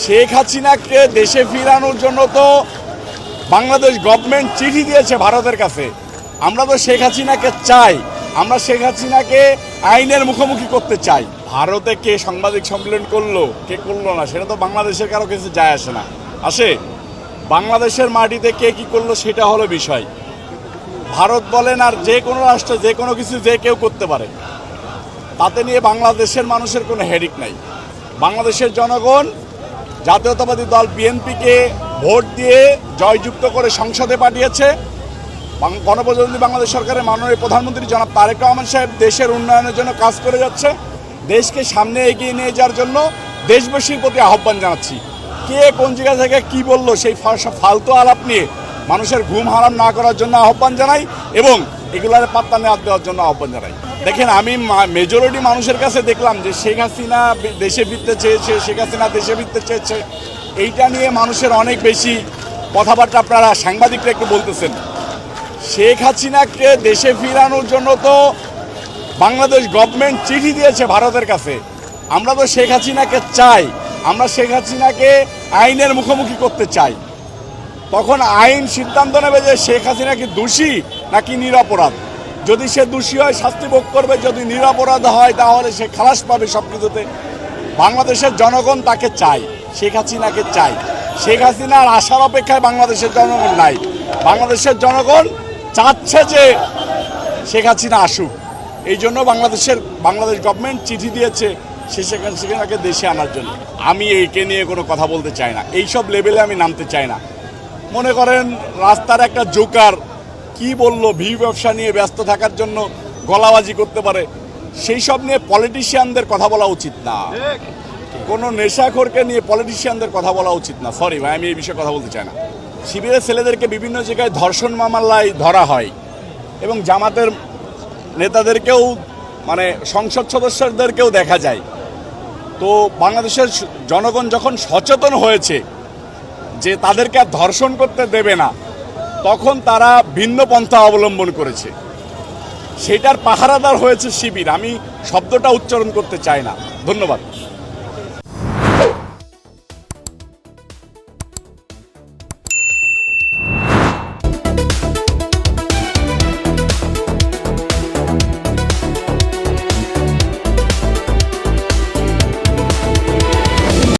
শেখ হাসিনাকে দেশে ফিরানোর জন্য তো বাংলাদেশ গভর্নমেন্ট চিঠি দিয়েছে ভারতের কাছে। আমরা তো শেখ হাসিনাকে চাই, আমরা শেখ হাসিনাকে আইনের মুখোমুখি করতে চাই। ভারতে কে সাংবাদিক সম্মেলন করলো কে করলো না সেটা তো বাংলাদেশের কারো কিছু যায় আসে না। আসে বাংলাদেশের মাটিতে কে কি করলো সেটা হলো বিষয়। ভারত বলেন আর যে কোনো রাষ্ট্রে যে কোনো কিছু যে কেউ করতে পারে, তাতে নিয়ে বাংলাদেশের মানুষের কোনো হেডিক নাই। বাংলাদেশের জনগণ জাতীয়তাবাদী দল বিএনপিকে ভোট দিয়ে জয়যুক্ত করে সংসদে পাঠিয়েছে। গণপ্রজাতন্ত্রী বাংলাদেশ সরকারের মাননীয় প্রধানমন্ত্রী জনাব তারেক রহমান সাহেব দেশের উন্নয়নের জন্য কাজ করে যাচ্ছে। দেশকে সামনে এগিয়ে নিয়ে যাওয়ার জন্য দেশবাসীর প্রতি আহ্বান জানাচ্ছি। কে কোন জায়গা থেকে কী বললো সেই ফালতু আলাপ নিয়ে মানুষের ঘুম হারাম না করার জন্য আহ্বান জানাই এবং এগুলার পাত্তা নেওয়া দেওয়ার জন্য আহ্বান জানাই। দেখেন, আমি মেজরিটি মানুষের কাছে দেখলাম যে শেখ হাসিনা দেশে ফিরতে চেয়েছে, শেখ হাসিনা দেশে ফিরতে চেয়েছে, এইটা নিয়ে মানুষের অনেক বেশি কথাবার্তা আপনারা সাংবাদিকরা একটু বলতেছেন। শেখ হাসিনাকে দেশে ফিরানোর জন্য তো বাংলাদেশ গভর্নমেন্ট চিঠি দিয়েছে ভারতের কাছে। আমরা তো শেখ হাসিনাকে চাই, আমরা শেখ হাসিনাকে আইনের মুখোমুখি করতে চাই। তখন আইন সিদ্ধান্ত নেবে যে শেখ হাসিনা কি দোষী নাকি নিরপরাধ। যদি সে দোষী হয় শাস্তি ভোগ করবে, যদি নিরপরাধ হয় তাহলে সে খালাস পাবে সব কিছুতে। বাংলাদেশের জনগণ তাকে চায়, শেখ হাসিনাকে চায়। শেখ হাসিনার আশার অপেক্ষায় বাংলাদেশের জনগণ নাই। বাংলাদেশের জনগণ চাচ্ছে যে শেখ হাসিনা আসুক। এই জন্য বাংলাদেশ গভর্নমেন্ট চিঠি দিয়েছে শেখ হাসিনাকে দেশে আনার জন্য। আমি এইকে নিয়ে কোনো কথা বলতে চাই না, এইসব লেভেলে আমি নামতে চাই না। মনে করেন রাস্তার একটা জোকার কি বলল, ভিউ ব্যবসা নিয়ে ব্যস্ত থাকার জন্য গলাবাজি করতে পারে, সেই সব নিয়ে পলিটিশিয়ানদের কথা বলা উচিত না। কোনো নেশাখোরকে নিয়ে পলিটিশিয়ানদের কথা বলা উচিত না। সরি ভাই, আমি এই বিষয়ে কথা বলতে চাই না। শিবিরের ছেলেদেরকে বিভিন্ন জায়গায় ধর্ষণ মামলায় ধরা হয় এবং জামাতের নেতাদেরকেও মানে সংসদ সদস্যদেরকেও দেখা যায়। তো বাংলাদেশের জনগণ যখন সচেতন হয়েছে যে তাদেরকে আর ধর্ষণ করতে দেবে না, তখন তারা ভিন্ন পন্থা অবলম্বন করেছে। সেটার পাহারাদার হয়েছে শিবির। আমি শব্দটা উচ্চারণ করতে চাই না। ধন্যবাদ।